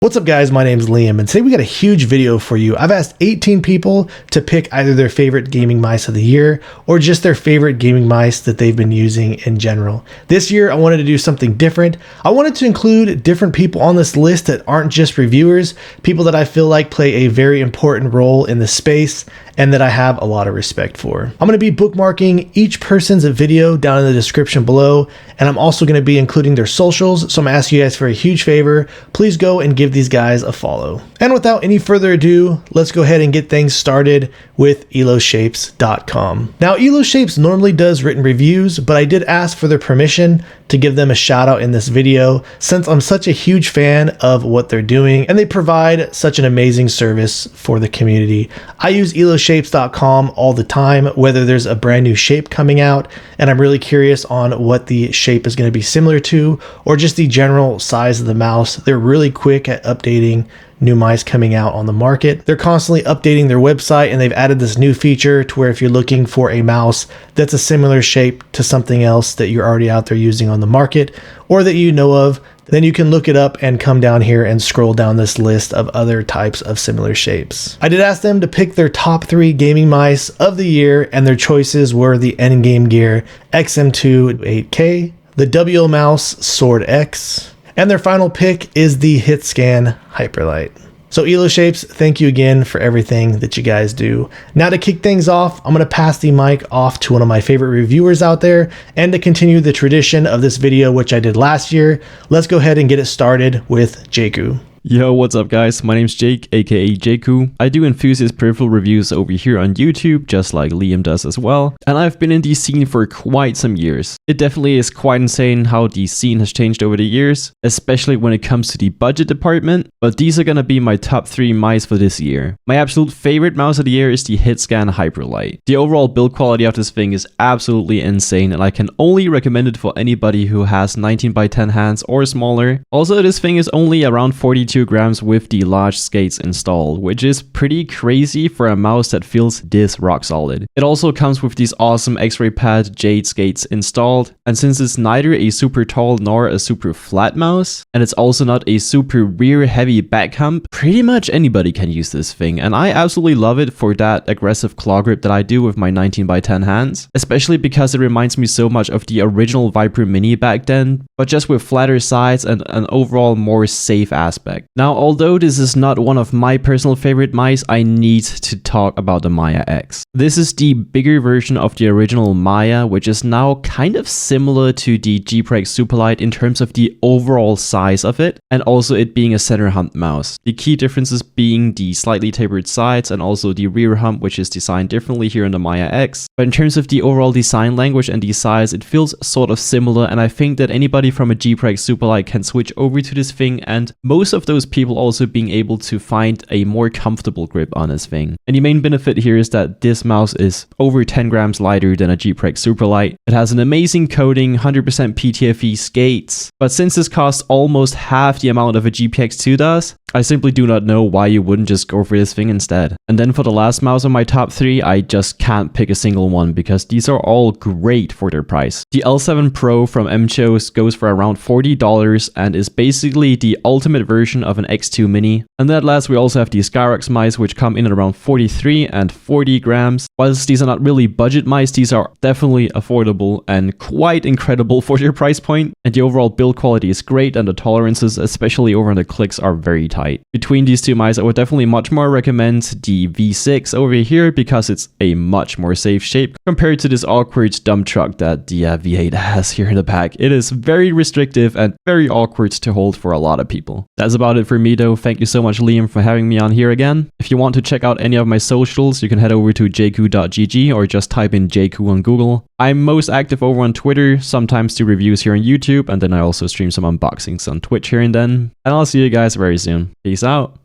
What's up guys, my name is Liam and today we got a huge video for you. I've asked 18 people to pick either their favorite gaming mice of the year or just their favorite gaming mice that they've been using in general. This year I wanted to do something different. I wanted to include different people on this list that aren't just reviewers, people that I feel like play a very important role in the space and that I have a lot of respect for. I'm going to be bookmarking each person's video down in the description below, and I'm also going to be including their socials, so I'm going to ask you guys for a huge favor. Please go and give these guys a follow. And without any further ado, let's go ahead and get things started with EloShapes.com. Now, EloShapes normally does written reviews, but I did ask for their permission to give them a shout out in this video since I'm such a huge fan of what they're doing and they provide such an amazing service for the community. I use EloShapes.com all the time, whether there's a brand new shape coming out and I'm really curious on what the shape is going to be similar to, or just the general size of the mouse. They're really quick at updating new mice coming out on the market. They're constantly updating their website and they've added this new feature to where if you're looking for a mouse that's a similar shape to something else that you're already out there using on the market or that you know of, then you can look it up and come down here and scroll down this list of other types of similar shapes. I did ask them to pick their top 3 gaming mice of the year and their choices were the Endgame Gear XM2 8K, the WL Mouse SoaR X, and their final pick is the HitScan Hyperlight. So EloShapes, thank you again for everything that you guys do. Now to kick things off, I'm going to pass the mic off to one of my favorite reviewers out there, and to continue the tradition of this video, which I did last year, let's go ahead and get it started with Jakeu. Yo, what's up guys, my name's Jake, aka Jakeu. I do enthusiast peripheral reviews over here on YouTube, just like Liam does as well, and I've been in the scene for quite some years. It definitely is quite insane how the scene has changed over the years, especially when it comes to the budget department, but these are gonna be my top 3 mice for this year. My absolute favorite mouse of the year is the HitScan Hyperlight. The overall build quality of this thing is absolutely insane, and I can only recommend it for anybody who has 19x10 hands or smaller. Also, this thing is only around 42 grams with the large skates installed, which is pretty crazy for a mouse that feels this rock solid. It also comes with these awesome X-ray pad Jade skates installed, and since it's neither a super tall nor a super flat mouse, and it's also not a super rear heavy back hump, pretty much anybody can use this thing, and I absolutely love it for that aggressive claw grip that I do with my 19x10 hands, especially because it reminds me so much of the original Viper Mini back then, but just with flatter sides and an overall more safe aspect. Now, although this is not one of my personal favorite mice, I need to talk about the Maya X. This is the bigger version of the original Maya, which is now kind of similar to the G-Preg Superlight in terms of the overall size of it, and also it being a center hump mouse. The key differences being the slightly tapered sides and also the rear hump, which is designed differently here in the Maya X. But in terms of the overall design language and the size, it feels sort of similar, and I think that anybody from a G-Preg Superlight can switch over to this thing, and most of those people also being able to find a more comfortable grip on this thing. And the main benefit here is that this mouse is over 10 grams lighter than a G-Preg Superlight. It has an amazing coating, 100% PTFE skates, but since this costs almost half the amount of a GPX2 does, I simply do not know why you wouldn't just go for this thing instead. And then for the last mouse on my top 3, I just can't pick a single one because these are all great for their price. The L7 Pro from MCHOS goes for around $40 and is basically the ultimate version of an X2 Mini. And then at last we also have the Skyrox mice, which come in at around 43 and 40 grams. Whilst these are not really budget mice, these are definitely affordable and quite incredible for their price point. And the overall build quality is great and the tolerances, especially over on the clicks, are very tight. Between these two mice, I would definitely much more recommend the V6 over here because it's a much more safe shape compared to this awkward dump truck that the V8 has here in the back. It is very restrictive and very awkward to hold for a lot of people. That's about it for me though. Thank you so much Liam for having me on here again. If you want to check out any of my socials, you can head over to jakeu.gg or just type in Jakeu on Google. I'm most active over on Twitter, sometimes do reviews here on YouTube, and then I also stream some unboxings on Twitch here and then. And I'll see you guys very soon. Peace out.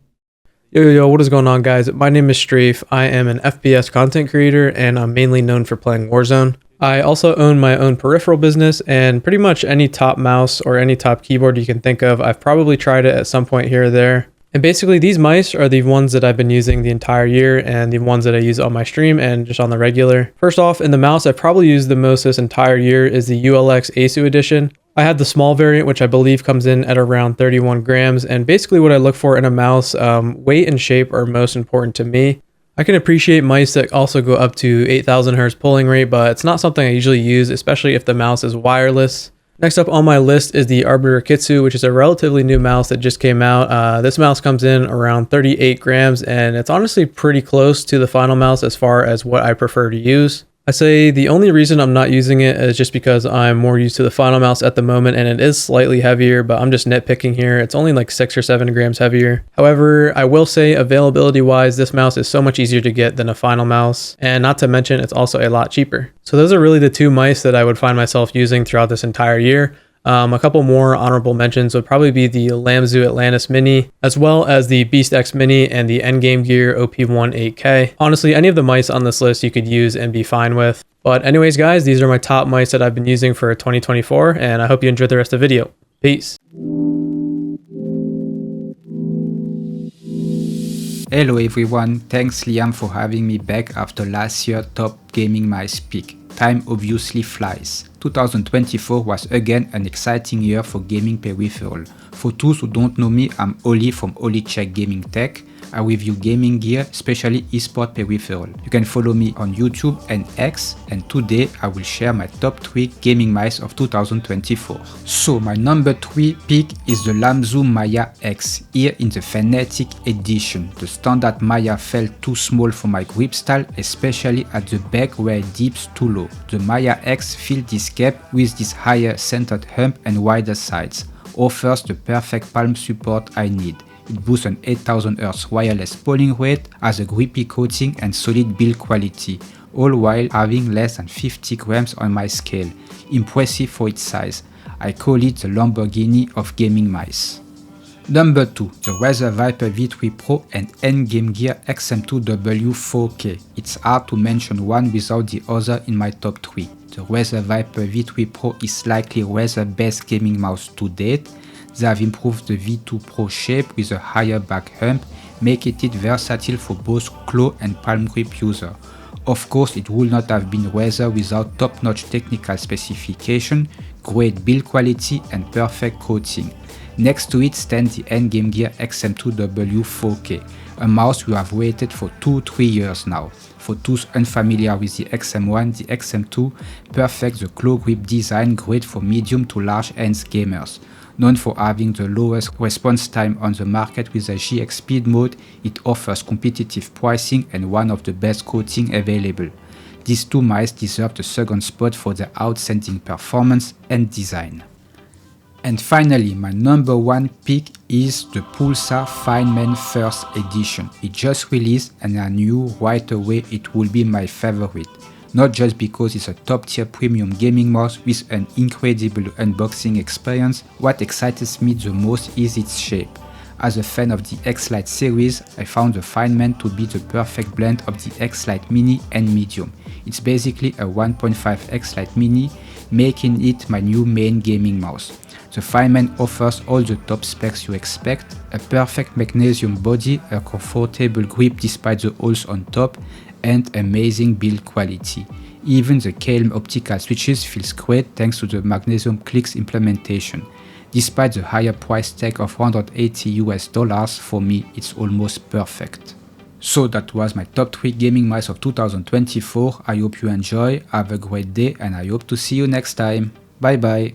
Yo, what is going on guys? My name is Strahfe. I am an FPS content creator and I'm mainly known for playing Warzone. I also own my own peripheral business, and pretty much any top mouse or any top keyboard you can think of, I've probably tried it at some point here or there. And basically these mice are the ones that I've been using the entire year and the ones that I use on my stream and just on the regular. First off, in the mouse I've probably used the most this entire year is the ULX ASU edition. I have the small variant, which I believe comes in at around 31 grams. And basically what I look for in a mouse, weight and shape are most important to me. I can appreciate mice that also go up to 8,000 Hz pulling rate, but it's not something I usually use, especially if the mouse is wireless. Next up on my list is the Arbiter Kitsu, which is a relatively new mouse that just came out. This mouse comes in around 38 grams, and it's honestly pretty close to the final mouse as far as what I prefer to use. I say the only reason I'm not using it is just because I'm more used to the final mouse at the moment, and it is slightly heavier, but I'm just nitpicking here. It's only like 6 or 7 grams heavier. However, I will say availability wise, this mouse is so much easier to get than a final mouse, and not to mention it's also a lot cheaper. So those are really the two mice that I would find myself using throughout this entire year. A couple more honorable mentions would probably be the Lamzu Atlantis Mini, as well as the Beast X Mini and the Endgame Gear OP1 8K. Honestly, any of the mice on this list you could use and be fine with. But anyways, guys, these are my top mice that I've been using for 2024, and I hope you enjoyed the rest of the video. Peace. Hello everyone, thanks Liam for having me back after last year's top gaming mice pick. Time obviously flies. 2024 was again an exciting year for gaming peripheral. For those who don't know me, I'm Oli from Olicheck Gaming Tech. I review gaming gear, especially esport peripheral. You can follow me on YouTube and X, and today I will share my top 3 gaming mice of 2024. So my number 3 pick is the Lamzu Maya X, here in the Fanatic edition. The standard Maya felt too small for my grip style, especially at the back where it dips too low. The Maya X fills this gap with this higher centered hump and wider sides. Offers the perfect palm support I need. It boosts an 8000 Hz wireless polling rate, has a grippy coating and solid build quality, all while having less than 50 grams on my scale. Impressive for its size. I call it the Lamborghini of gaming mice. Number 2, the Razer Viper V3 Pro and Endgame Gear XM2W 4K. It's hard to mention one without the other in my top 3. The Razer Viper V3 Pro is likely Razer's best gaming mouse to date. They have improved the V2 Pro shape with a higher back hump, making it versatile for both claw and palm grip users. Of course, it would not have been Razer without top-notch technical specification, great build quality and perfect coating. Next to it stands the Endgame Gear XM2W 4K, a mouse we have waited for 2-3 years now. For those unfamiliar with the XM1, the XM2 perfects the claw grip design, great for medium to large hands gamers. Known for having the lowest response time on the market with a GX speed mode, it offers competitive pricing and one of the best coating available. These two mice deserve the second spot for their outstanding performance and design. And finally, my number 1 pick is the Pulsar Feynman First Edition. It just released and I knew right away it would be my favorite. Not just because it's a top tier premium gaming mouse with an incredible unboxing experience, what excites me the most is its shape. As a fan of the X-Lite series, I found the Feynman to be the perfect blend of the X-Lite Mini and Medium. It's basically a 1.5 X-Lite Mini, making it my new main gaming mouse. The Feynman offers all the top specs you expect, a perfect magnesium body, a comfortable grip despite the holes on top, and amazing build quality. Even the Kelm optical switches feels great thanks to the magnesium clicks implementation. Despite the higher price tag of $180 for me, it's almost perfect. So that was my top 3 gaming mice of 2024. I hope you enjoy, have a great day, and I hope to see you next time. Bye bye.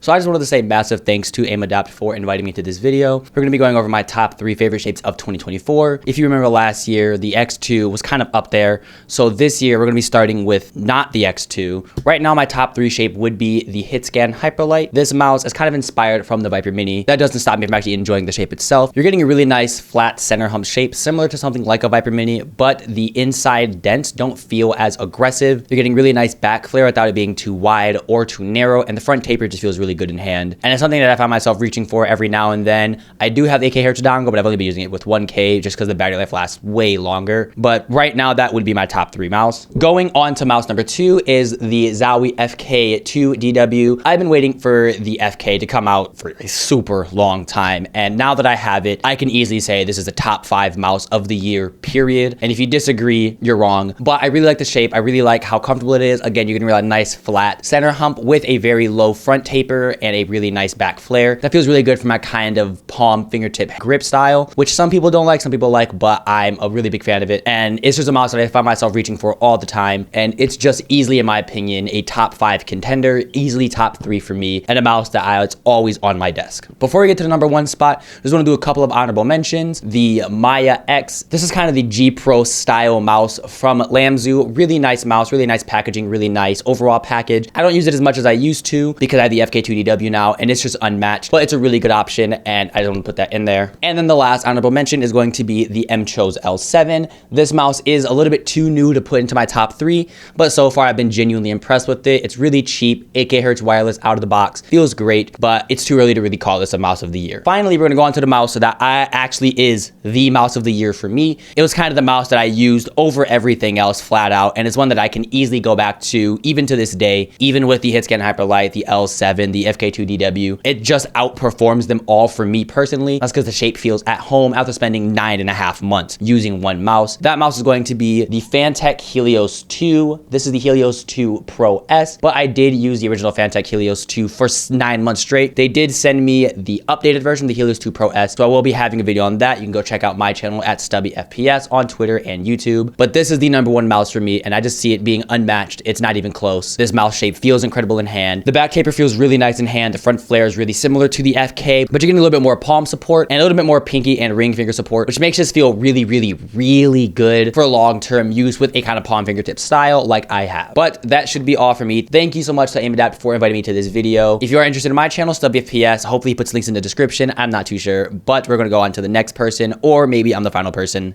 So I just wanted to say massive thanks to AimAdapt for inviting me to this video. We're going to be going over my top 3 favorite shapes of 2024. If you remember last year, the X2 was kind of up there. So this year, we're going to be starting with not the X2. Right now, my top 3 shape would be the HitScan Hyperlight. This mouse is kind of inspired from the Viper Mini. That doesn't stop me from actually enjoying the shape itself. You're getting a really nice flat center hump shape, similar to something like a Viper Mini, but the inside dents don't feel as aggressive. You're getting really nice back flare without it being too wide or too narrow, and the front taper just feels really really good in hand. And it's something that I find myself reaching for every now and then. I do have the 8K Hertz dongle, but I've only been using it with 1K just because the battery life lasts way longer. But right now, that would be my top 3 mouse. Going on to mouse number 2 is the Zowie FK2DW. I've been waiting for the FK to come out for a super long time. And now that I have it, I can easily say this is a top 5 mouse of the year, period. And if you disagree, you're wrong. But I really like the shape. I really like how comfortable it is. Again, you can realize a nice flat center hump with a very low front taper and a really nice back flare. That feels really good for my kind of palm fingertip grip style, which some people don't like, some people like, but I'm a really big fan of it. And it's just a mouse that I find myself reaching for all the time. And it's just easily, in my opinion, a top 5 contender, easily top 3 for me, and a mouse that it's always on my desk. Before we get to the number 1 spot, I just want to do a couple of honorable mentions. The Maya X. This is kind of the G Pro style mouse from Lamzu. Really nice mouse, really nice packaging, really nice overall package. I don't use it as much as I used to because I have the FK2DW now and it's just unmatched, but it's a really good option and I don't want to put that in there. And then the last honorable mention is going to be the Mchos L7. This mouse is a little bit too new to put into my top 3, but so far I've been genuinely impressed with it. It's really cheap, 8K Hertz wireless out of the box, feels great, but it's too early to really call this a mouse of the year. Finally, we're gonna go on to the mouse that actually is the mouse of the year for me. It was kind of the mouse that I used over everything else flat out, and it's one that I can easily go back to even to this day, even with the Hitscan Hyperlight, the L7, the FK2DW. It just outperforms them all for me personally. That's because the shape feels at home after spending 9.5 months using one mouse. That mouse is going to be the Fantech Helios 2. This is the Helios 2 Pro S, but I did use the original Fantech Helios 2 for 9 months straight. They did send me the updated version, the Helios 2 Pro S, so I will be having a video on that. You can go check out my channel at Stubby FPS on Twitter and YouTube. But this is the number 1 mouse for me, and I just see it being unmatched. It's not even close. This mouse shape feels incredible in hand. The back taper feels really nice in hand. The front flare is really similar to the FK, but you're getting a little bit more palm support and a little bit more pinky and ring finger support, which makes this feel really, really, really good for long-term use with a kind of palm fingertip style like I have. But that should be all for me. Thank you so much to AimAdapt for inviting me to this video. If you are interested in my channel, Stubby FPS, hopefully he puts links in the description. I'm not too sure, but we're gonna go on to the next person, or maybe I'm the final person.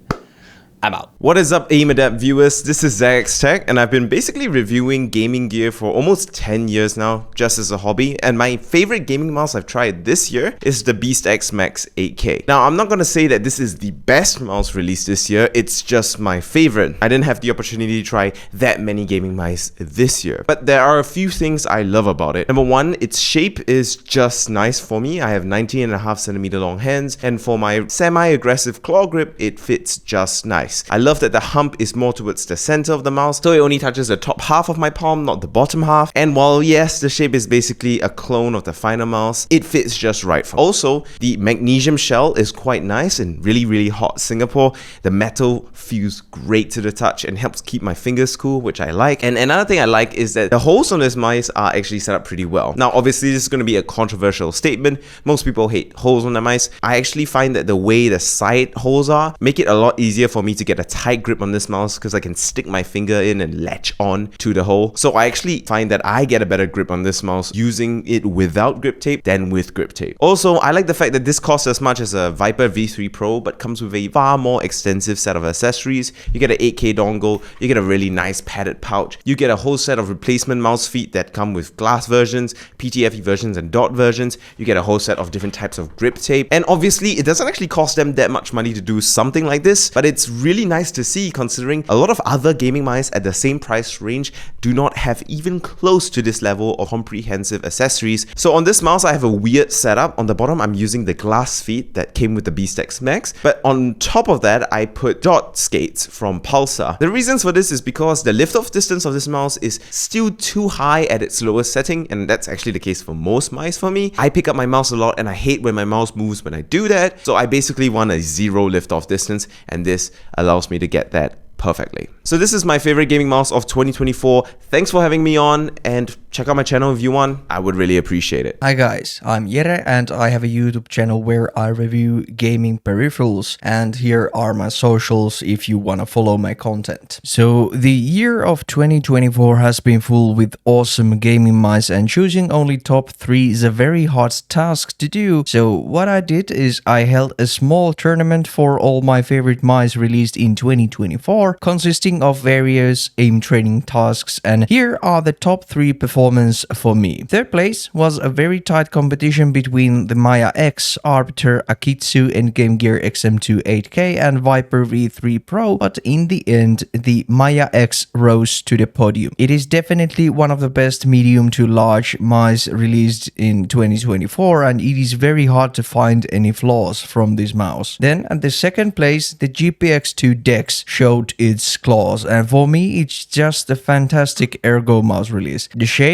I'm out. What is up, AimAdapt viewers? This is Snekxs, and I've been basically reviewing gaming gear for almost 10 years now, just as a hobby. And my favorite gaming mouse I've tried this year is the BeastX Max 8K. Now, I'm not gonna say that this is the best mouse released this year, it's just my favorite. I didn't have the opportunity to try that many gaming mice this year, but there are a few things I love about it. Number 1, its shape is just nice for me. I have 19.5cm long hands, and for my semi-aggressive claw grip, it fits just nice. I love that the hump is more towards the center of the mouse, so it only touches the top half of my palm, not the bottom half. And while yes, the shape is basically a clone of the finer mouse, it fits just right for me. Also, the magnesium shell is quite nice in really, really hot Singapore. The metal feels great to the touch and helps keep my fingers cool, which I like. And another thing I like is that the holes on this mice are actually set up pretty well. Now, obviously, this is going to be a controversial statement. Most people hate holes on the mice. I actually find that the way the side holes are make it a lot easier for me to get a tight grip on this mouse because I can stick my finger in and latch on to the hole. So I actually find that I get a better grip on this mouse using it without grip tape than with grip tape. Also, I like the fact that this costs as much as a Viper V3 Pro but comes with a far more extensive set of accessories. You get an 8K dongle, you get a really nice padded pouch, you get a whole set of replacement mouse feet that come with glass versions, PTFE versions and dot versions, you get a whole set of different types of grip tape, and obviously it doesn't actually cost them that much money to do something like this, but it's really nice to see considering a lot of other gaming mice at the same price range do not have even close to this level of comprehensive accessories. So on this mouse I have a weird setup. On the bottom I'm using the glass feet that came with the BeastX Max, but on top of that I put dot skates from Pulsar. The reasons for this is because the lift-off distance of this mouse is still too high at its lowest setting, and that's actually the case for most mice for me. I pick up my mouse a lot and I hate when my mouse moves when I do that, so I basically want a 0 lift-off distance, and this allows me to get that perfectly. So this is my favorite gaming mouse of 2024. Thanks for having me on, and check out my channel if you want. I would really appreciate it. Hi guys, I'm Jerrorr and I have a YouTube channel where I review gaming peripherals, and here are my socials if you want to follow my content. So the year of 2024 has been full with awesome gaming mice, and choosing only top 3 is a very hard task to do. So what I did is I held a small tournament for all my favorite mice released in 2024, consisting of various aim training tasks, and here are the top 3 performance performance for me. Third place was a very tight competition between the Maya X, Arbiter, Akitsu, Endgame Gear XM2 8K and Viper V3 Pro, but in the end the Maya X rose to the podium. It is definitely one of the best medium to large mice released in 2024 and it is very hard to find any flaws from this mouse. Then at the second place the GPX2 Dex showed its claws and for me it's just a fantastic ergo mouse release. The shape,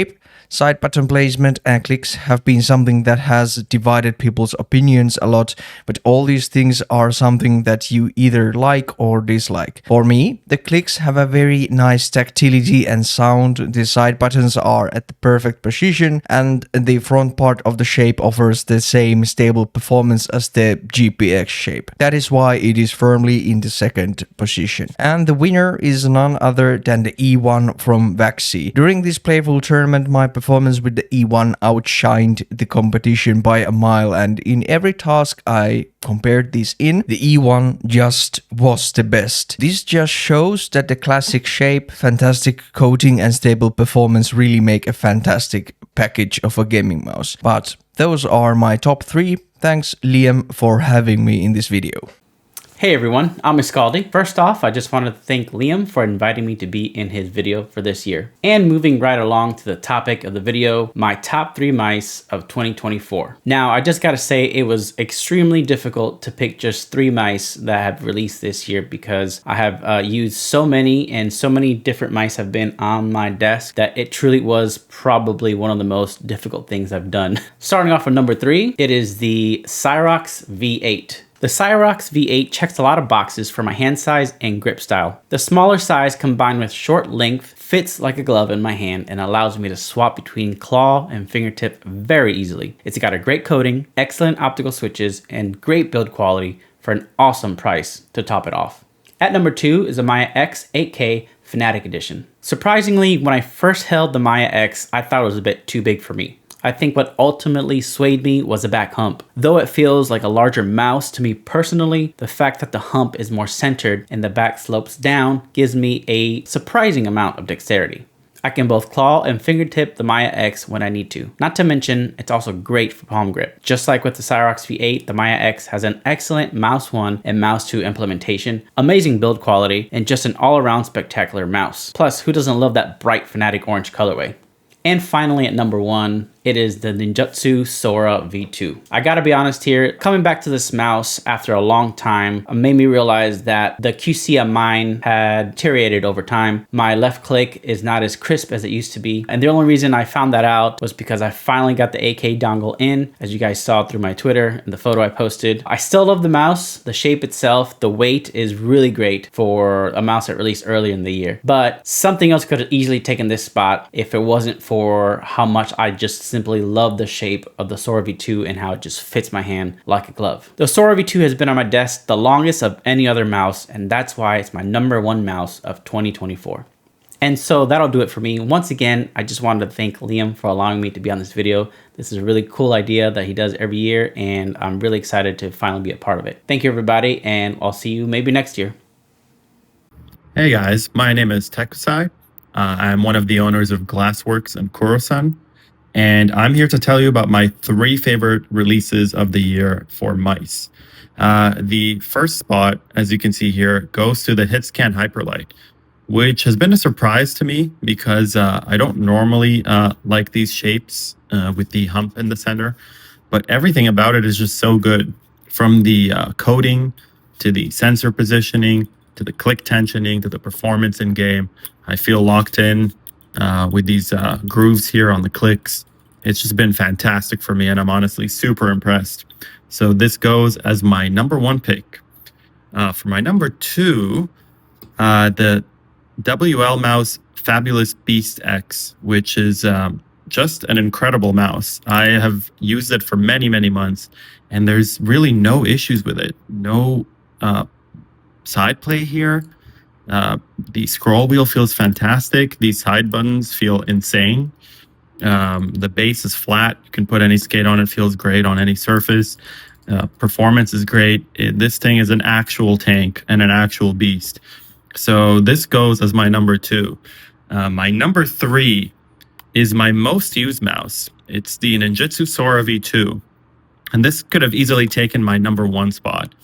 side button placement and clicks have been something that has divided people's opinions a lot, but all these things are something that you either like or dislike. For me, the clicks have a very nice tactility and sound, the side buttons are at the perfect position, and the front part of the shape offers the same stable performance as the GPX shape. That is why it is firmly in the second position. And the winner is none other than the E1 from Vaxi. During this playful tournament, my performance with the E1 outshined the competition by a mile, and in every task I compared this in, the E1 just was the best. This just shows that the classic shape, fantastic coating and stable performance really make a fantastic package of a gaming mouse. But those are my top 3. Thanks Liam for having me in this video. Hey everyone, I'm Escaldi. First off, I just wanted to thank Liam for inviting me to be in his video for this year. And moving right along to the topic of the video, my top 3 mice of 2024. Now, I just gotta say it was extremely difficult to pick just 3 mice that have released this year because I have used so many and so many different mice have been on my desk that it truly was probably one of the most difficult things I've done. Starting off with number 3, it is the Cyrox V8. The Cyrox V8 checks a lot of boxes for my hand size and grip style. The smaller size combined with short length fits like a glove in my hand and allows me to swap between claw and fingertip very easily. It's got a great coating, excellent optical switches, and great build quality for an awesome price to top it off. At number 2 is the Maya X 8K Fanatic Edition. Surprisingly, when I first held the Maya X, I thought it was a bit too big for me. I think what ultimately swayed me was the back hump. Though it feels like a larger mouse to me personally, the fact that the hump is more centered and the back slopes down gives me a surprising amount of dexterity. I can both claw and fingertip the Maya X when I need to. Not to mention, it's also great for palm grip. Just like with the Cyrox V8, the Maya X has an excellent mouse 1 and mouse 2 implementation, amazing build quality, and just an all-around spectacular mouse. Plus, who doesn't love that bright Fanatic orange colorway? And finally at number 1, it is the Ninjutsu SoaR V2. I gotta be honest here, coming back to this mouse after a long time made me realize that the QC of mine had deteriorated over time. My left click is not as crisp as it used to be. And the only reason I found that out was because I finally got the AK dongle in, as you guys saw through my Twitter and the photo I posted. I still love the mouse, the shape itself, the weight is really great for a mouse that released earlier in the year. But something else could have easily taken this spot if it wasn't for how much I just simply love the shape of the SoaR V2 and how it just fits my hand like a glove. The SoaR V2 has been on my desk the longest of any other mouse, and that's why it's my number 1 mouse of 2024. And so that'll do it for me. Once again, I just wanted to thank Liam for allowing me to be on this video. This is a really cool idea that he does every year, and I'm really excited to finally be a part of it. Thank you everybody, and I'll see you maybe next year. Hey guys, my name is Tekkusai. I'm one of the owners of Glassworks and Kurosan, and I'm here to tell you about my 3 favorite releases of the year for mice. The first spot, as you can see here, goes to the Hitscan Hyperlight, which has been a surprise to me because I don't normally like these shapes with the hump in the center, but everything about it is just so good. From the coating to the sensor positioning to the click tensioning to the performance in game. I feel locked in with these grooves here on the clicks. It's just been fantastic for me, and I'm honestly super impressed. So this goes as my number 1 pick. For my number 2, the WL Mouse Fabulous Beast X, which is just an incredible mouse. I have used it for many, many months, and there's really no issues with it. No side play here. The scroll wheel feels fantastic. These side buttons feel insane. The base is flat. You can put any skate on it. Feels great on any surface. Performance is great. This thing is an actual tank and an actual beast. So this goes as my number 2. My number 3 is my most used mouse. It's the Ninjutsu Sora V2. And this could have easily taken my #1 spot.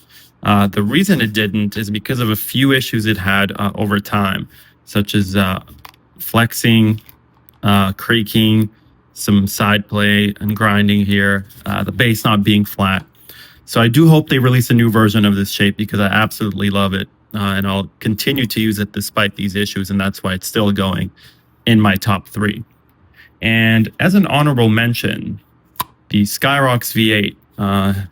The reason it didn't is because of a few issues it had over time, such as flexing, creaking, some side play and grinding here, the base not being flat. So I do hope they release a new version of this shape because I absolutely love it. And I'll continue to use it despite these issues, and that's why it's still going in my top 3. And as an honorable mention, the Skyrox V8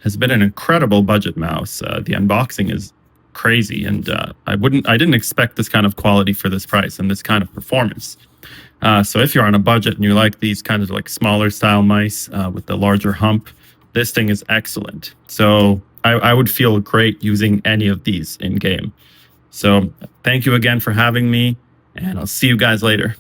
has been an incredible budget mouse. The unboxing is crazy, and I didn't expect this kind of quality for this price and this kind of performance. So if you're on a budget and you like these kind of like smaller style mice with the larger hump, this thing is excellent. So I would feel great using any of these in game. So thank you again for having me, and I'll see you guys later.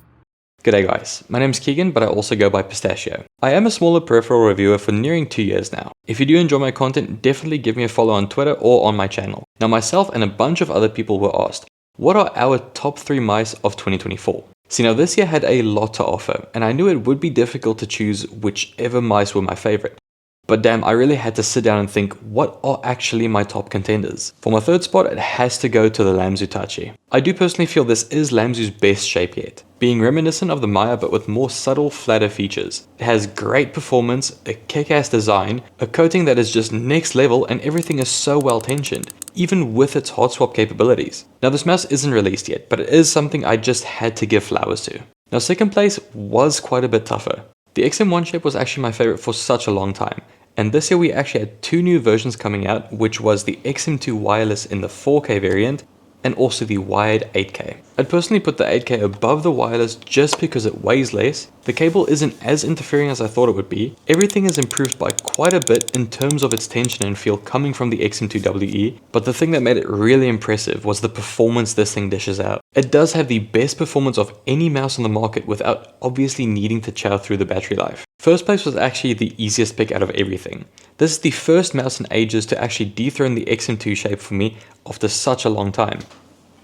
G'day guys, my name's Keegan, but I also go by Pistaciio. I am a smaller peripheral reviewer for nearing 2 years now. If you do enjoy my content, definitely give me a follow on Twitter or on my channel. Now myself and a bunch of other people were asked, what are our top 3 mice of 2024? See, now this year had a lot to offer, and I knew it would be difficult to choose whichever mice were my favorite. But damn, I really had to sit down and think, what are actually my top contenders? For my 3rd spot, it has to go to the Lambzootachi. I do personally feel this is Lambzoo's best shape yet, being reminiscent of the Maya but with more subtle, flatter features. It has great performance, a kick-ass design, a coating that is just next level, and everything is so well tensioned, even with its hot swap capabilities. Now this mouse isn't released yet, but it is something I just had to give flowers to. Now 2nd place was quite a bit tougher. The XM1 shape was actually my favorite for such a long time. And this year we actually had 2 new versions coming out, which was the XM2 wireless in the 4K variant and also the wired 8K. I'd personally put the 8K above the wireless just because it weighs less, the cable isn't as interfering as I thought it would be, everything is improved by quite a bit in terms of its tension and feel coming from the XM2WE, but the thing that made it really impressive was the performance this thing dishes out. It does have the best performance of any mouse on the market without obviously needing to chow through the battery life. 1st place was actually the easiest pick out of everything. This is the first mouse in ages to actually dethrone the XM2 shape for me after such a long time.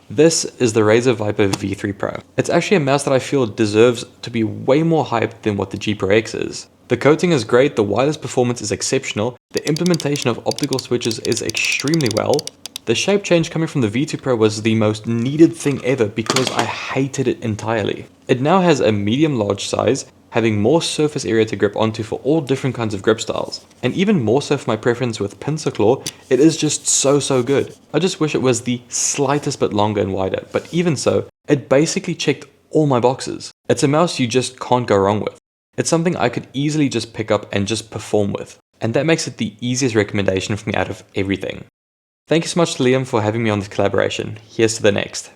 This is the Razer Viper V3 Pro. It's actually a mouse that I feel deserves to be way more hyped than what the G Pro X is. The coating is great, the wireless performance is exceptional, the implementation of optical switches is extremely well. The shape change coming from the V2 Pro was the most needed thing ever because I hated it entirely. It now has a medium-large size, having more surface area to grip onto for all different kinds of grip styles. And even more so for my preference with pincer claw, it is just so good. I just wish it was the slightest bit longer and wider, but even so, it basically checked all my boxes. It's a mouse you just can't go wrong with. It's something I could easily just pick up and just perform with. And that makes it the easiest recommendation for me out of everything. Thank you so much to Liam for having me on this collaboration. Here's to the next.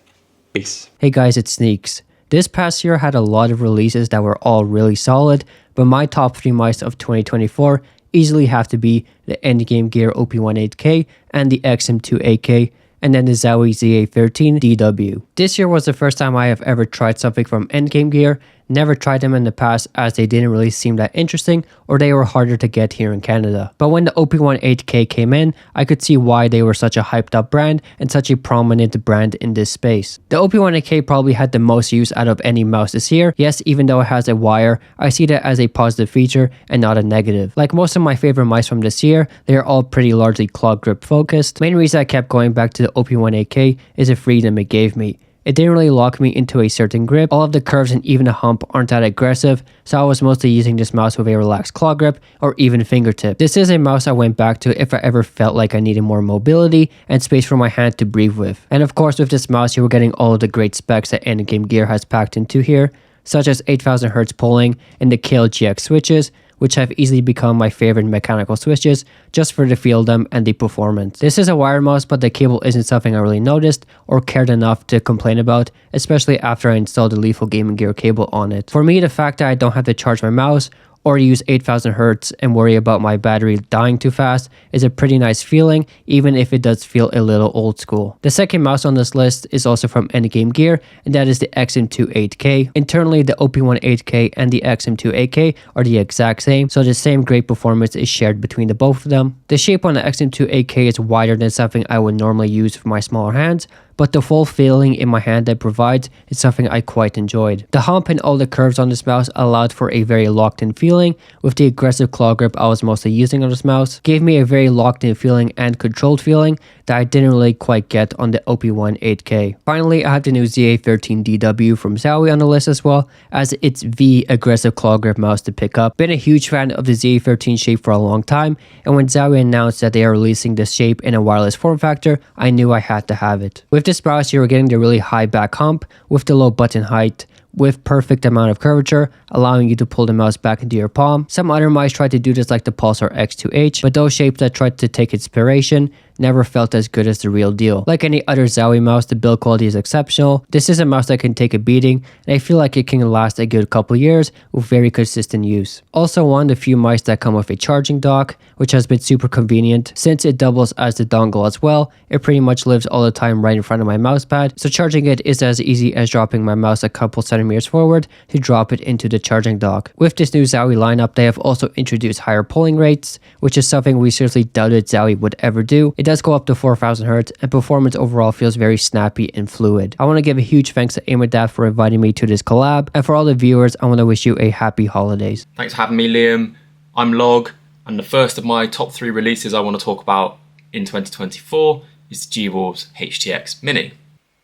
Peace. Hey guys, it's Snekxs. This past year had a lot of releases that were all really solid, but my top 3 mice of 2024 easily have to be the Endgame Gear OP18K and the XM2 8K, and then the Zowie ZA13 DW. This year was the first time I have ever tried something from Endgame Gear. Never tried them in the past as they didn't really seem that interesting or they were harder to get here in Canada. But when the OP18K came in, I could see why they were such a hyped up brand and such a prominent brand in this space. The OP18K probably had the most use out of any mouse this year. Yes, even though it has a wire, I see that as a positive feature and not a negative. Like most of my favorite mice from this year, they are all pretty largely claw grip focused. Main reason I kept going back to the OP18K is the freedom it gave me. It didn't really lock me into a certain grip, all of the curves and even the hump aren't that aggressive, so I was mostly using this mouse with a relaxed claw grip or even fingertip. This is a mouse I went back to if I ever felt like I needed more mobility and space for my hand to breathe with. And of course with this mouse you were getting all of the great specs that Endgame Gear has packed into here, such as 8000 Hz polling and the KLGX switches, which have easily become my favorite mechanical switches just for the feel of them and the performance. This is a wired mouse, but the cable isn't something I really noticed or cared enough to complain about, especially after I installed the Lethal Gaming Gear cable on it. For me, the fact that I don't have to charge my mouse or use 8000 Hz and worry about my battery dying too fast is a pretty nice feeling, even if it does feel a little old school. The second mouse on this list is also from Endgame Gear, and that is the XM2 8K. Internally, the OP1 8K and the XM2 8K are the exact same, so the same great performance is shared between the both of them. The shape on the XM2 8K is wider than something I would normally use for my smaller hands, but the full feeling in my hand that provides is something I quite enjoyed. The hump and all the curves on this mouse allowed for a very locked in feeling, with the aggressive claw grip I was mostly using on this mouse, gave me a very locked in feeling and controlled feeling that I didn't really quite get on the OP1 8K. Finally, I have the new ZA13DW from SoaR on the list as well, as it's the aggressive claw grip mouse to pick up. Been a huge fan of the ZA13 shape for a long time, and when SoaR announced that they are releasing this shape in a wireless form factor, I knew I had to have it. With this mouse, you are getting the really high back hump with the low button height, with perfect amount of curvature, allowing you to pull the mouse back into your palm. Some other mice tried to do this like the Pulsar X2H, but those shapes that tried to take inspiration never felt as good as the real deal. Like any other SoaR mouse, the build quality is exceptional. This is a mouse that can take a beating, and I feel like it can last a good couple years with very consistent use. Also one of the few mice that come with a charging dock, which has been super convenient. Since it doubles as the dongle as well, it pretty much lives all the time right in front of my mouse pad, so charging it is as easy as dropping my mouse a couple centimeters forward to drop it into the charging dock. With this new SoaR lineup, they have also introduced higher polling rates, which is something we seriously doubted SoaR would ever do. It does go up to 4000 Hz, and performance overall feels very snappy and fluid. I want to give a huge thanks to AimAdapt for inviting me to this collab, and for all the viewers, I want to wish you a happy holidays. Thanks for having me, Liam. I'm Log, and the first of my top 3 releases I want to talk about in 2024 is the Jerrorr's HTX Mini.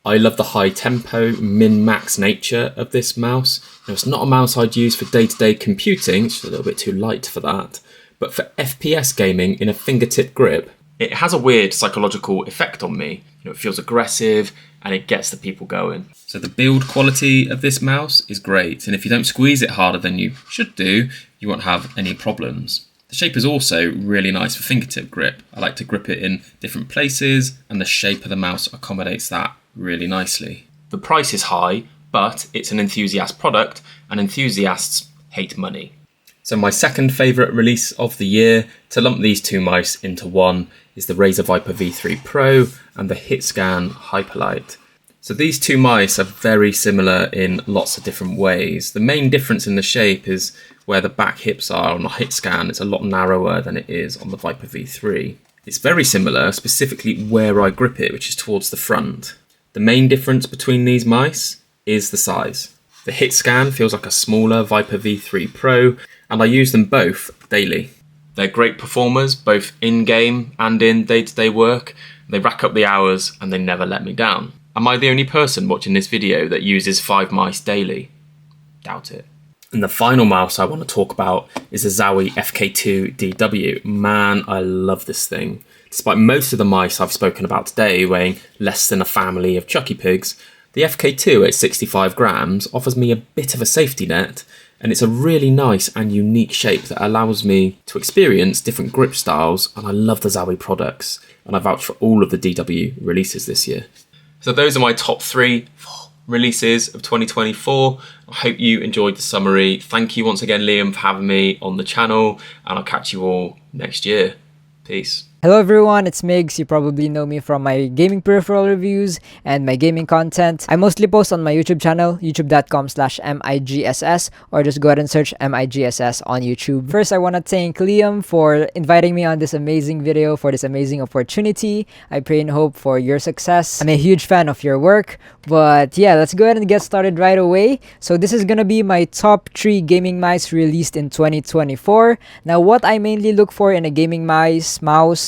I love the high tempo, min-max nature of this mouse. Now, it's not a mouse I'd use for day-to-day computing, it's a little bit too light for that, but for FPS gaming in a fingertip grip, it has a weird psychological effect on me. It feels aggressive and it gets the people going. So the build quality of this mouse is great, and if you don't squeeze it harder than you should do, you won't have any problems. The shape is also really nice for fingertip grip. I like to grip it in different places, and the shape of the mouse accommodates that really nicely. The price is high, but it's an enthusiast product, and enthusiasts hate money. So my second favourite release of the year, to lump these two mice into one, is the Razer Viper V3 Pro and the HitScan Hyperlight. So these two mice are very similar in lots of different ways. The main difference in the shape is where the back hips are on the HitScan. It's a lot narrower than it is on the Viper V3. It's very similar, specifically where I grip it, which is towards the front. The main difference between these mice is the size. The HitScan feels like a smaller Viper V3 Pro, and I use them both daily. They're great performers, both in-game and in day-to-day work. They rack up the hours and they never let me down. Am I the only person watching this video that uses 5 mice daily? Doubt it. And the final mouse I want to talk about is the SoaR FK2 DW. Man, I love this thing. Despite most of the mice I've spoken about today weighing less than a family of Chucky pigs, the FK2 at 65 grams offers me a bit of a safety net, and it's a really nice and unique shape that allows me to experience different grip styles, and I love the SoaR products, and I vouch for all of the DW releases this year. So those are my top 3 releases of 2024. I hope you enjoyed the summary. Thank you once again, Liam, for having me on the channel, and I'll catch you all next year. Peace. Hello everyone, it's Migss. You probably know me from my gaming peripheral reviews and my gaming content. I mostly post on my YouTube channel, youtube.com/MIGSS, or just go ahead and search MIGSS on YouTube. First, I want to thank Liam for inviting me on this amazing video, for this amazing opportunity. I pray and hope for your success. I'm a huge fan of your work, but yeah, let's go ahead and get started right away. So this is gonna be my top 3 gaming mice released in 2024. Now, what I mainly look for in a gaming mouse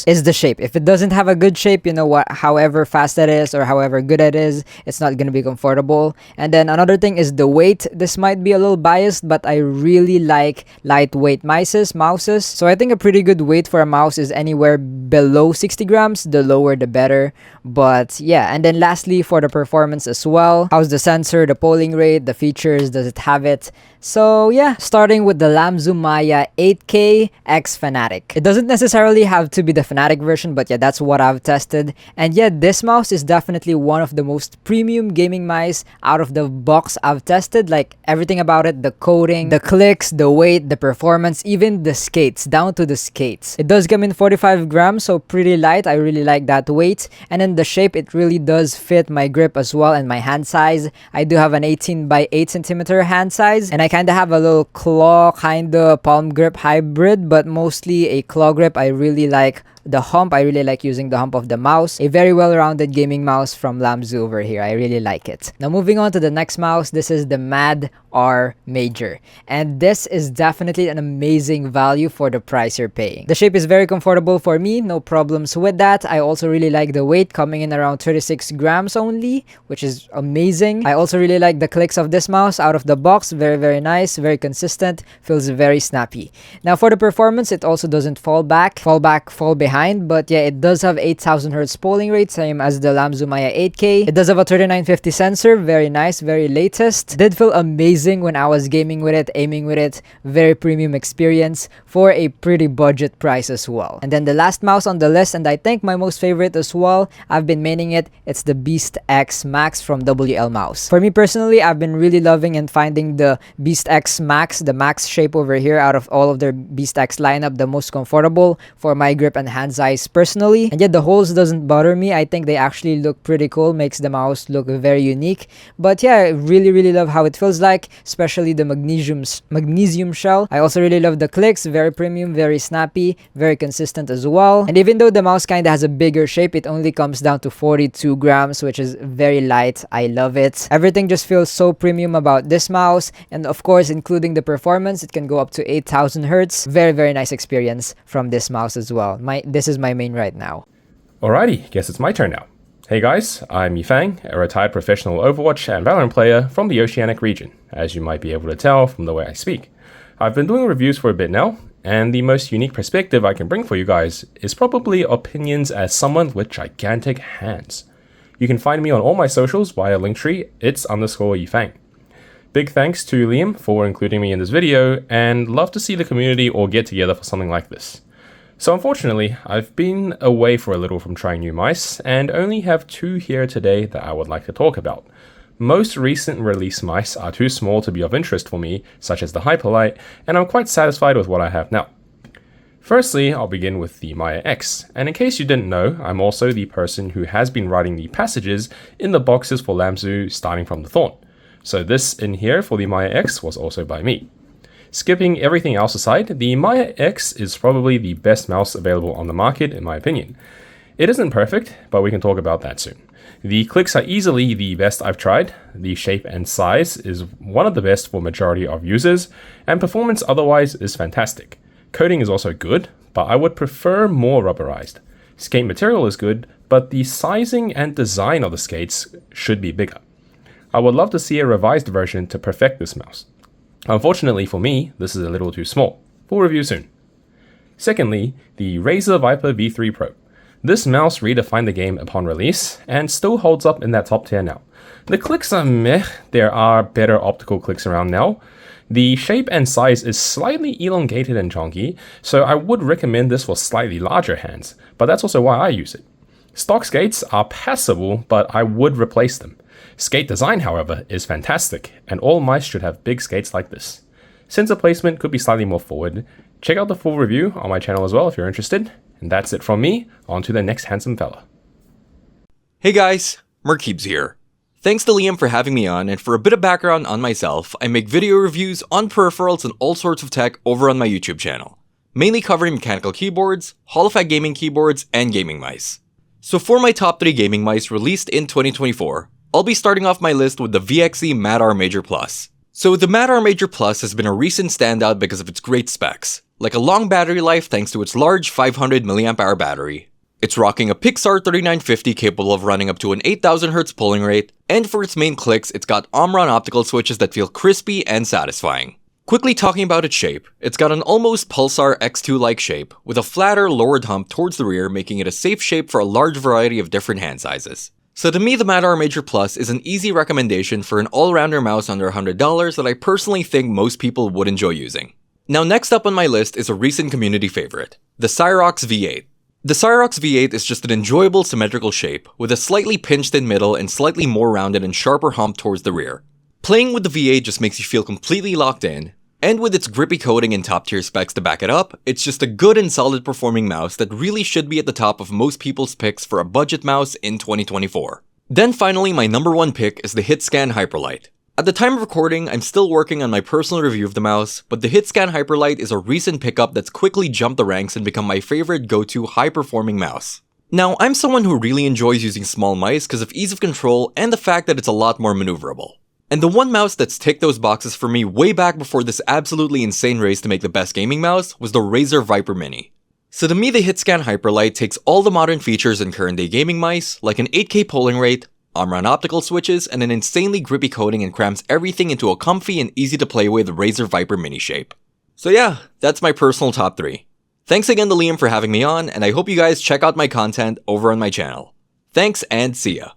is the shape. If it doesn't have a good shape, you know what, however fast it is or however good it is, it's not gonna be comfortable. And then another thing is the weight. This might be a little biased, but I really like lightweight mouses. So I think a pretty good weight for a mouse is anywhere below 60 grams. The lower the better. But yeah, and then lastly, for the performance as well, how's the sensor, the polling rate, the features, does it have it? So yeah, starting with the Lamzoom Maya 8K X Fanatic. It doesn't necessarily have to be the Fnatic version, but yeah, that's what I've tested. And yeah, this mouse is definitely one of the most premium gaming mice out of the box I've tested. Like everything about it, the coating, the clicks, the weight, the performance, even the skates, down to the skates. It does come in 45 grams, so pretty light. I really like that weight. And then the shape, it really does fit my grip as well and my hand size. I do have an 18 by 8 centimeter hand size, and I kind of have a little claw kind of palm grip hybrid, but mostly a claw grip. I really like the hump. I really like using the hump of the mouse. A very well-rounded gaming mouse from Lamzu over here. I really like it. Now moving on to the next mouse, this is the Mad R Major, and this is definitely an amazing value for the price you're paying. The shape is very comfortable for me, no problems with that. I also really like the weight, coming in around 36 grams only, which is amazing. I also really like the clicks of this mouse out of the box. Very nice, very consistent, feels very snappy. Now for the performance, it also doesn't fall behind, but yeah, it does have 8000 Hz polling rate, same as the Lamzu Maya 8K. It does have a 3950 sensor, very nice, very latest. Did feel amazing when I was gaming with it, aiming with it. Very premium experience for a pretty budget price as well. And then the last mouse on the list, and I think my most favorite as well, I've been maining it, it's the Beast-X Max from WL Mouse. For me personally, I've been really loving and finding the Beast-X Max, the Max shape over here, out of all of their Beast-X lineup, the most comfortable for my grip and hand size personally. And yet the holes doesn't bother me. I think they actually look pretty cool, makes the mouse look very unique. But yeah, I really love how it feels like, especially the magnesium shell. I also really love the clicks, very premium, very snappy, very consistent as well. And even though the mouse kind of has a bigger shape, it only comes down to 42 grams, which is very light. I love it. Everything just feels so premium about this mouse, and of course including the performance, it can go up to 8000 Hz. Very nice experience from this mouse as well. This is my main right now. Alrighty, guess it's my turn now. Hey guys, I'm Yifang, a retired professional Overwatch and Valorant player from the Oceanic region, as you might be able to tell from the way I speak. I've been doing reviews for a bit now, and the most unique perspective I can bring for you guys is probably opinions as someone with gigantic hands. You can find me on all my socials via Linktree, its_Yifang. Big thanks to Liam for including me in this video, and love to see the community all get together for something like this. So unfortunately, I've been away for a little from trying new mice, and only have 2 here today that I would like to talk about. Most recent release mice are too small to be of interest for me, such as the Hyperlight, and I'm quite satisfied with what I have now. Firstly, I'll begin with the Maya X, and in case you didn't know, I'm also the person who has been writing the passages in the boxes for Lamzu starting from the Thorn. So this in here for the Maya X was also by me. Skipping everything else aside, the Maya X is probably the best mouse available on the market in my opinion. It isn't perfect, but we can talk about that soon. The clicks are easily the best I've tried, the shape and size is one of the best for majority of users, and performance otherwise is fantastic. Coating is also good, but I would prefer more rubberized. Skate material is good, but the sizing and design of the skates should be bigger. I would love to see a revised version to perfect this mouse. Unfortunately for me, this is a little too small. Full review soon. Secondly, the Razer Viper V3 Pro. This mouse redefined the game upon release, and still holds up in that top tier now. The clicks are meh, there are better optical clicks around now. The shape and size is slightly elongated and chunky, so I would recommend this for slightly larger hands, but that's also why I use it. Stock skates are passable, but I would replace them. Skate design, however, is fantastic, and all mice should have big skates like this. Sensor placement could be slightly more forward. Check out the full review on my channel as well if you're interested. And that's it from me, on to the next handsome fella. Hey guys, Merkeebs here. Thanks to Liam for having me on, and for a bit of background on myself, I make video reviews on peripherals and all sorts of tech over on my YouTube channel, mainly covering mechanical keyboards, holophag gaming keyboards, and gaming mice. So for my top 3 gaming mice released in 2024, I'll be starting off my list with the VXE Mad R Major Plus. So the Mad R Major Plus has been a recent standout because of its great specs, like a long battery life thanks to its large 500 mAh battery. It's rocking a Pixar 3950 capable of running up to an 8000 Hz polling rate, and for its main clicks, it's got Omron optical switches that feel crispy and satisfying. Quickly talking about its shape, it's got an almost Pulsar X2-like shape, with a flatter, lowered hump towards the rear, making it a safe shape for a large variety of different hand sizes. So to me, the Mad R Major Plus is an easy recommendation for an all-rounder mouse under $100 that I personally think most people would enjoy using. Now next up on my list is a recent community favorite, the Cyrox V8. The Cyrox V8 is just an enjoyable symmetrical shape, with a slightly pinched in middle and slightly more rounded and sharper hump towards the rear. Playing with the V8 just makes you feel completely locked in, and with its grippy coating and top tier specs to back it up, it's just a good and solid performing mouse that really should be at the top of most people's picks for a budget mouse in 2024. Then finally, my number one pick is the HitScan Hyperlite. At the time of recording, I'm still working on my personal review of the mouse, but the HitScan Hyperlite is a recent pickup that's quickly jumped the ranks and become my favorite go-to high-performing mouse. Now, I'm someone who really enjoys using small mice because of ease of control and the fact that it's a lot more maneuverable. And the one mouse that's ticked those boxes for me way back before this absolutely insane race to make the best gaming mouse was the Razer Viper Mini. So to me, the HitScan Hyperlite takes all the modern features in current day gaming mice, like an 8K polling rate, armor and optical switches, and an insanely grippy coating and crams everything into a comfy and easy to play with Razer Viper Mini shape. So yeah, that's my personal top 3. Thanks again to Liam for having me on, and I hope you guys check out my content over on my channel. Thanks and see ya.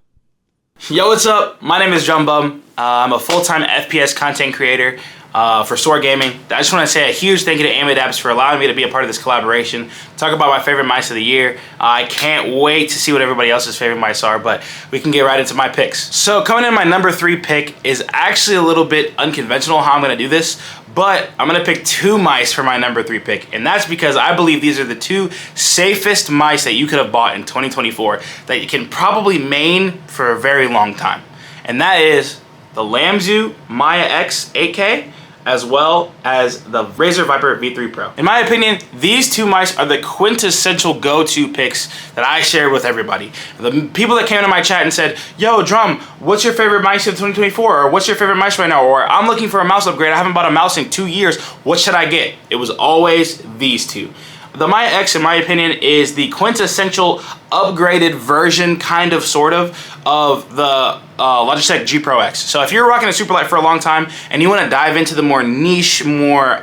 Yo, what's up? My name is DrumBum. I'm a full-time FPS content creator for SoaR Gaming. I just want to say a huge thank you to AimAdapts for allowing me to be a part of this collaboration. Talk about my favorite mice of the year. I can't wait to see what everybody else's favorite mice are, but we can get right into my picks. So coming in, my number 3 pick is actually a little bit unconventional how I'm going to do this, but I'm going to pick 2 mice for my number 3 pick, and that's because I believe these are the 2 safest mice that you could have bought in 2024 that you can probably main for a very long time. And that is the Lamzu Maya X 8K, as well as the Razer Viper V3 Pro. In my opinion, these 2 mice are the quintessential go-to picks that I shared with everybody. The people that came into my chat and said, yo, Drum, what's your favorite mice of 2024? Or what's your favorite mice right now? Or I'm looking for a mouse upgrade. I haven't bought a mouse in 2 years. What should I get? It was always these 2. The Maya X, in my opinion, is the quintessential upgraded version, kind of, sort of the Logitech G Pro X. So if you're rocking a Superlight for a long time and you want to dive into the more niche, more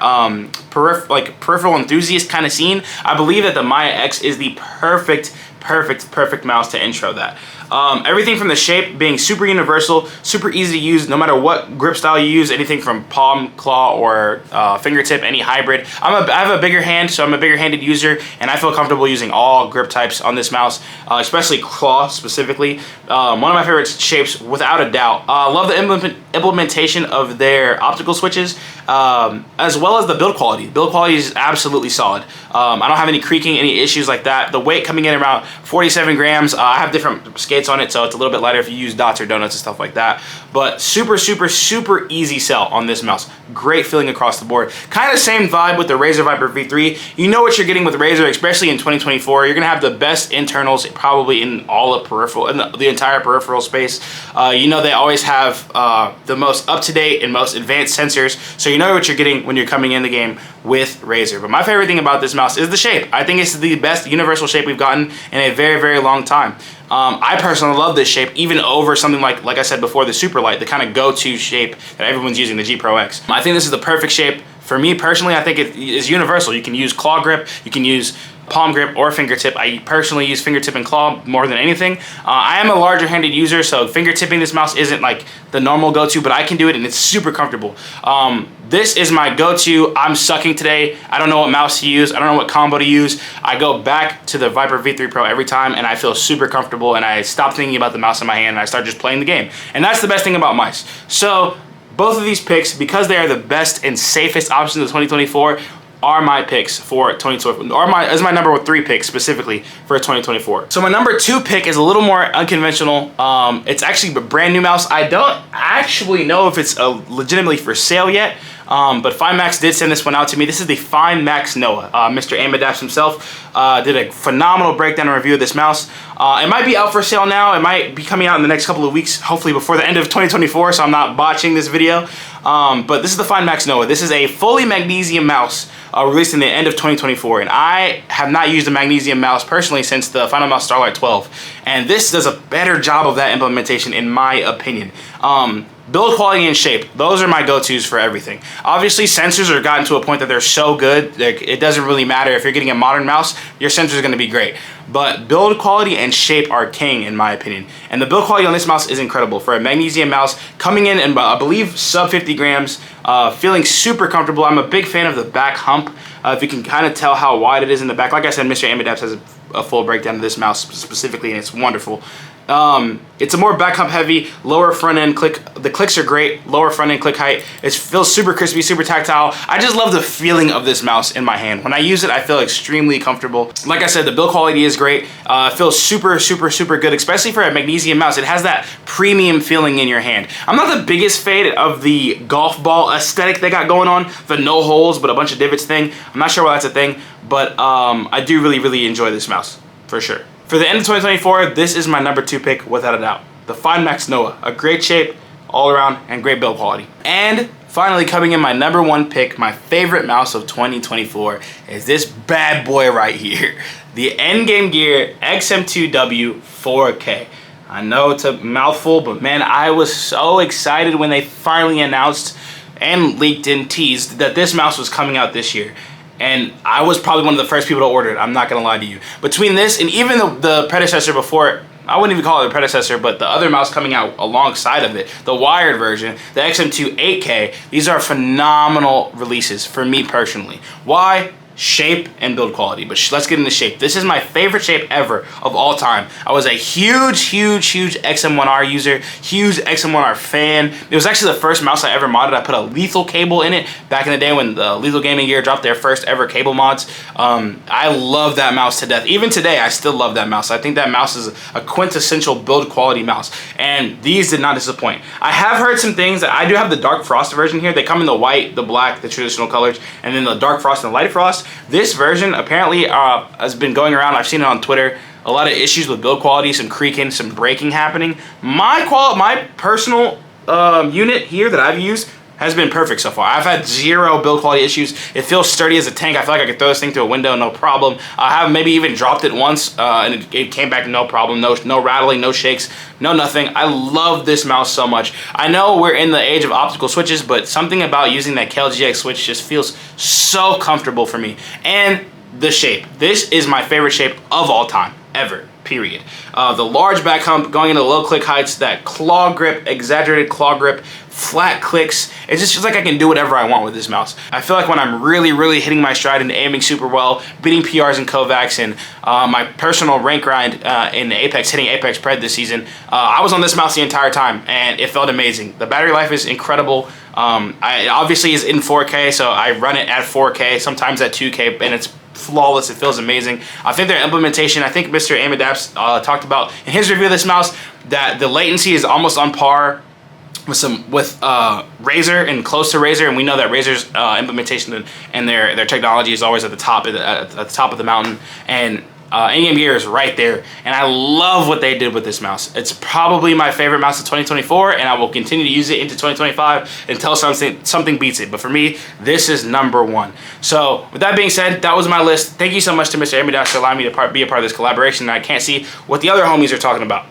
peripheral enthusiast kind of scene, I believe that the Maya X is the perfect mouse to intro that. Everything from the shape being super universal, super easy to use, no matter what grip style you use, anything from palm, claw, or fingertip, any hybrid. I have a bigger hand, so I'm a bigger handed user, and I feel comfortable using all grip types on this mouse, especially claw specifically. One of my favorite shapes, without a doubt. I love the implementation of their optical switches, as well as the build quality. Build quality is absolutely solid. I don't have any creaking, any issues like that. The weight coming in around 47 grams. I have different skates on it, so it's a little bit lighter if you use dots or donuts and stuff like that. But super easy sell on this mouse. Great feeling across the board. Kind of same vibe with the Razer Viper V3. You know what you're getting with Razer, especially in 2024. You're gonna have the best internals probably in all of peripheral, in the entire peripheral space. You know they always have the most up-to-date and most advanced sensors, so you know what you're getting when you're coming in the game with Razer. But my favorite thing about this mouse is the shape. I think it's the best universal shape we've gotten in a very long time. I personally love this shape even over something like I said before, the Superlight, the kind of go-to shape that everyone's using, the G Pro X. I think this is the perfect shape. For me personally, I think it is universal. You can use claw grip, you can use palm grip or fingertip. I personally use fingertip and claw more than anything. I am a larger handed user, so fingertipping this mouse isn't like the normal go-to, but I can do it and it's super comfortable. This is my go-to. I'm sucking today. I don't know what mouse to use. I don't know what combo to use. I go back to the Viper V3 Pro every time and I feel super comfortable and I stop thinking about the mouse in my hand and I start just playing the game. And that's the best thing about mice. So both of these picks, because they are the best and safest options of 2024, are my picks for 2024, as my number 3 pick specifically for 2024. So my number 2 pick is a little more unconventional. It's actually a brand new mouse. I don't actually know if it's legitimately for sale yet, but FineMax did send this one out to me. This is the FineMax Noah. Mr. AimAdapts himself did a phenomenal breakdown and review of this mouse. It might be out for sale now. It might be coming out in the next couple of weeks, hopefully before the end of 2024, so I'm not botching this video. But this is the FineMax Noah. This is a fully magnesium mouse released in the end of 2024, and I have not used a magnesium mouse personally since the Final Mouse Starlight 12, and this does a better job of that implementation in my opinion. Build quality and shape, those are my go-tos for everything. Obviously, sensors are gotten to a point that they're so good that it doesn't really matter if you're getting a modern mouse, your sensor is going to be great. But build quality and shape are king in my opinion. And the build quality on this mouse is incredible. For a magnesium mouse, coming in and I believe sub 50 grams, feeling super comfortable. I'm a big fan of the back hump. If you can kind of tell how wide it is in the back. Like I said, Mr. AimAdapts has a a full breakdown of this mouse specifically, and it's wonderful. It's a more back hump heavy, lower front end click. The clicks are great, lower front end click height. It feels super crispy, super tactile. I just love the feeling of this mouse in my hand. When I use it, I feel extremely comfortable. Like I said, the build quality is great. It feels super, super, super good, especially for a magnesium mouse. It has that premium feeling in your hand. I'm not the biggest fan of the golf ball aesthetic they got going on, the no holes but a bunch of divots thing. I'm not sure why that's a thing, but I do really, really enjoy this mouse, for sure. For the end of 2024, this is my number 2 pick, without a doubt. The FineMax Noah, a great shape all around and great build quality. And finally, coming in my number 1 pick, my favorite mouse of 2024 is this bad boy right here. The Endgame Gear XM2W 4K. I know it's a mouthful, but man, I was so excited when they finally announced and leaked and teased that this mouse was coming out this year. And I was probably one of the first people to order it, I'm not gonna lie to you. Between this and even the predecessor before it, I wouldn't even call it a predecessor, but the other mouse coming out alongside of it, the wired version, the XM2 8K, these are phenomenal releases for me personally. Why? Shape and build quality, but let's get into shape. This is my favorite shape ever of all time. I was a huge XM1R user, huge XM1R fan. It was actually the first mouse I ever modded. I put a lethal cable in it back in the day when the Lethal Gaming Gear dropped their first ever cable mods. I love that mouse to death. Even today, I still love that mouse. I think that mouse is a quintessential build quality mouse, and these did not disappoint. I have heard some things that I do have the Dark Frost version here. They come in the white, the black, the traditional colors, and then the Dark Frost and the Light Frost. This version apparently has been going around. I've seen it on Twitter. A lot of issues with build quality, some creaking, some breaking happening. My personal unit here that I've used has been perfect so far. I've had zero build quality issues. It feels sturdy as a tank. I feel like I could throw this thing through a window, no problem. I have maybe even dropped it once and it came back no problem. No rattling, no shakes, no nothing. I love this mouse so much. I know we're in the age of optical switches, but something about using that KLGX switch just feels so comfortable for me. And the shape. This is my favorite shape of all time, ever. Period. The large back hump going into low click heights, that claw grip, exaggerated claw grip, flat clicks. It just feels like I can do whatever I want with this mouse. I feel like when I'm really hitting my stride and aiming super well, beating PRs in Kovacs, and my personal rank grind in Apex, hitting Apex Pred this season, I was on this mouse the entire time and it felt amazing. The battery life is incredible. It obviously is in 4K, so I run it at 4K, sometimes at 2K, and it's flawless. It feels amazing. I think their implementation, I think Mr. AimAdapts talked about in his review of this mouse that the latency is almost on par with Razer and close to Razer, and we know that Razer's implementation and their technology is always at the top of the mountain, and Endgame Gear is right there, and I love what they did with this mouse. It's probably my favorite mouse of 2024, and I will continue to use it into 2025 until something beats it. But for me, this is number 1. So with that being said, that was my list. Thank you so much to Mr. AimAdapts for allowing me to be a part of this collaboration. I can't see what the other homies are talking about.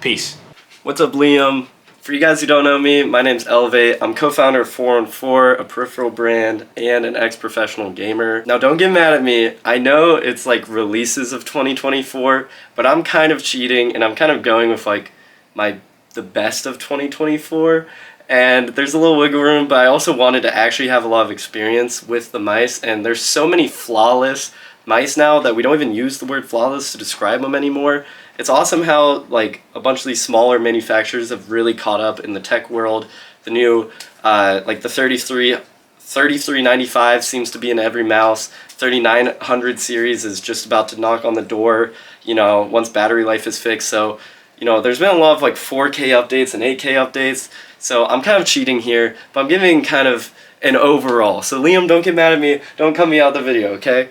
Peace. What's up, Liam? For you guys who don't know me, my name's Elevate. I'm co-founder of 4on4, a peripheral brand, and an ex-professional gamer. Now, don't get mad at me. I know it's like releases of 2024, but I'm kind of cheating, and I'm kind of going with like the best of 2024. And there's a little wiggle room, but I also wanted to actually have a lot of experience with the mice, and there's so many flawless mice now that we don't even use the word flawless to describe them anymore. It's awesome how like a bunch of these smaller manufacturers have really caught up in the tech world. The new like the 3395 seems to be in every mouse. 3900 series is just about to knock on the door, you know, once battery life is fixed. So, you know, there's been a lot of like 4K updates and 8K updates. So I'm kind of cheating here, but I'm giving kind of an overall. So Liam, don't get mad at me. Don't cut me out of the video, okay?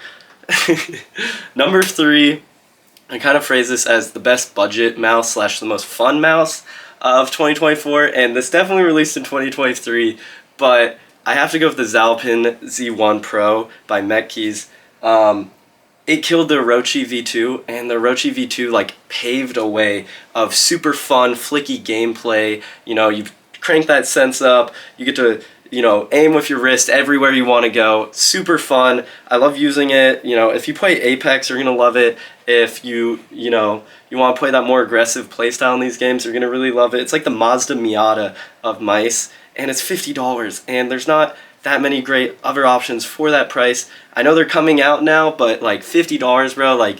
Number 3. I kind of phrase this as the best budget mouse / the most fun mouse of 2024, and this definitely released in 2023, but I have to go with the Zalpin Z1 Pro by Merkeebs. It killed the Orochi V2, and the Orochi V2 like paved a way of super fun, flicky gameplay. You know, you crank that sense up, you get to, you know, aim with your wrist everywhere you want to go. Super fun. I love using it. You know, if you play Apex, you're going to love it. If you want to play that more aggressive playstyle in these games, you're going to really love it. It's like the Mazda Miata of mice, and it's $50, and there's not that many great other options for that price. I know they're coming out now, but like $50, bro, like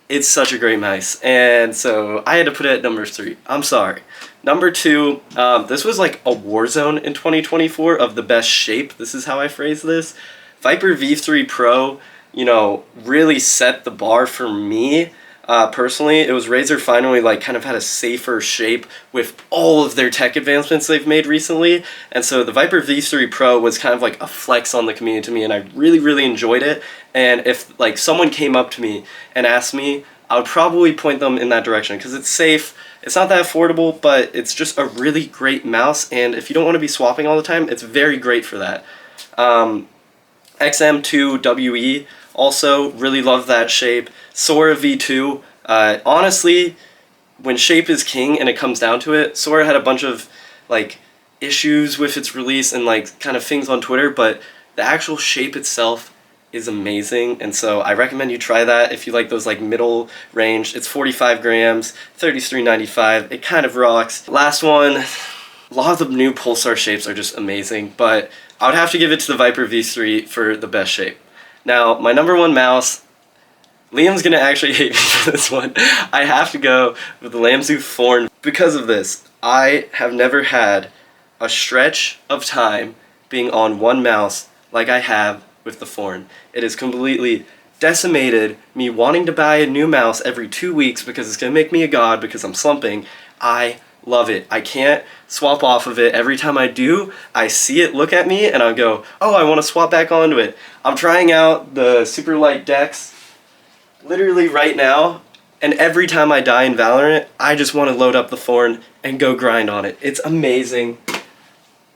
It's such a great mouse, and so I had to put it at number 3. I'm sorry. Number 2, this was like a Warzone in 2024 of the best shape. This is how I phrase this. Viper V3 Pro, you know, really set the bar for me. Personally, it was Razer finally like kind of had a safer shape with all of their tech advancements they've made recently, and so the Viper V3 Pro was kind of like a flex on the community to me, and I really enjoyed it. And if like someone came up to me and asked me, I would probably point them in that direction because it's safe. It's not that affordable, but it's just a really great mouse, and if you don't want to be swapping all the time, it's very great for that. XM2WE, also really love that shape. SoaR V2, honestly, when shape is king and it comes down to it, SoaR had a bunch of like issues with its release and like kind of things on Twitter, but the actual shape itself is amazing, and so I recommend you try that if you like those like middle range. It's 45 grams, $33.95. It kind of rocks. Last one, a lot of the new Pulsar shapes are just amazing, but I would have to give it to the Viper V3 for the best shape. Now, my number 1 mouse, Liam's gonna actually hate me for this one. I have to go with the Lamzu Thorn. Because of this, I have never had a stretch of time being on one mouse like I have with the Thorn. It has completely decimated me wanting to buy a new mouse every 2 weeks because it's gonna make me a god because I'm slumping. I love it. I can't swap off of it. Every time I do, I see it look at me and I go, oh, I want to swap back onto it. I'm trying out the super light decks literally right now, and every time I die in Valorant, I just want to load up the Thorn and go grind on it. It's amazing.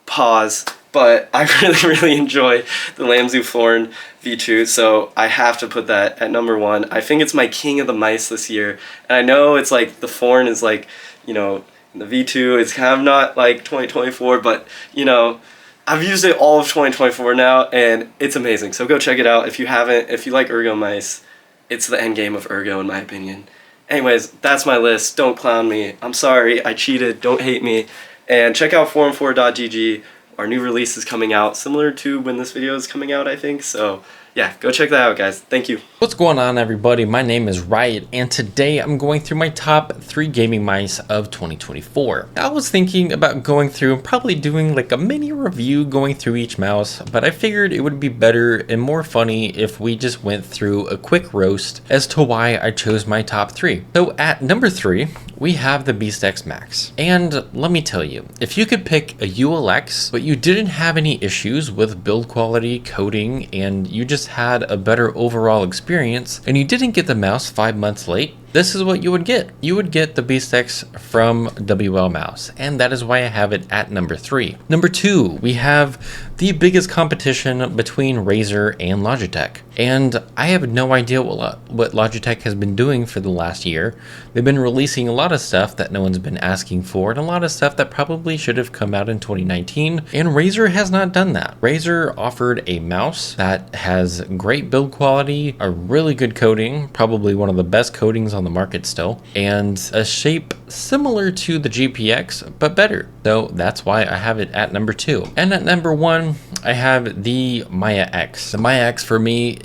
Pause. But I really enjoy the Lamzu Thorn V2, so I have to put that at number 1. I think it's my king of the mice this year, and I know it's like the Thorn is like, you know, the V2 is kind of not like 2024, but you know, I've used it all of 2024 now, and it's amazing. So go check it out if you haven't. If you like ergo mice, it's the end game of ergo in my opinion. Anyways, that's my list. Don't clown me. I'm sorry, I cheated. Don't hate me. And check out forum4.gg. Our new release is coming out similar to when this video is coming out, I think. So yeah, go check that out, guys. Thank you. What's going on, everybody? My name is RiOTTT, and today I'm going through my top 3 gaming mice of 2024. I was thinking about going through and probably doing like a mini review going through each mouse, but I figured it would be better and more funny if we just went through a quick roast as to why I chose my top 3. So at number 3, we have the Beast Max. And let me tell you, if you could pick a ULX, but you didn't have any issues with build quality, coding, and you just had a better overall experience, and you didn't get the mouse 5 months late, this is what you would get. You would get the Beast from WL Mouse, and that is why I have it at number 3. Number 2, we have the biggest competition between Razer and Logitech. And I have no idea what Logitech has been doing for the last year. They've been releasing a lot of stuff that no one's been asking for, and a lot of stuff that probably should have come out in 2019, and Razer has not done that. Razer offered a mouse that has great build quality, a really good coating, probably one of the best coatings on the market still, and a shape similar to the GPX but better. So that's why I have it at number 2. And at number 1, I have the Maya X. The Maya X for me,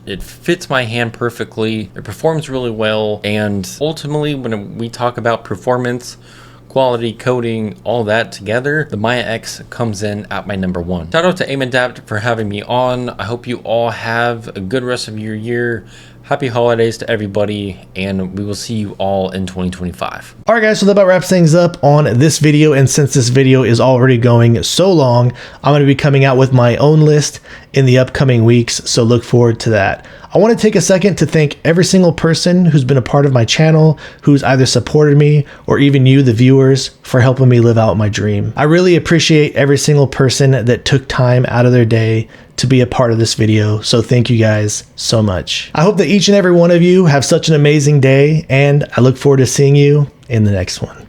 it fits my hand perfectly, it performs really well, and ultimately when we talk about performance, quality, coding, all that together, the Maya X comes in at my number 1. Shout out to AimAdapt for having me on. I hope you all have a good rest of your year. Happy holidays to everybody, and we will see you all in 2025. All right, guys, so that about wraps things up on this video. And since this video is already going so long, I'm going to be coming out with my own list in the upcoming weeks, so look forward to that. I want to take a second to thank every single person who's been a part of my channel, who's either supported me or even you, the viewers, for helping me live out my dream. I really appreciate every single person that took time out of their day to be a part of this video, so thank you guys so much. I hope that each and every one of you have such an amazing day, and I look forward to seeing you in the next one.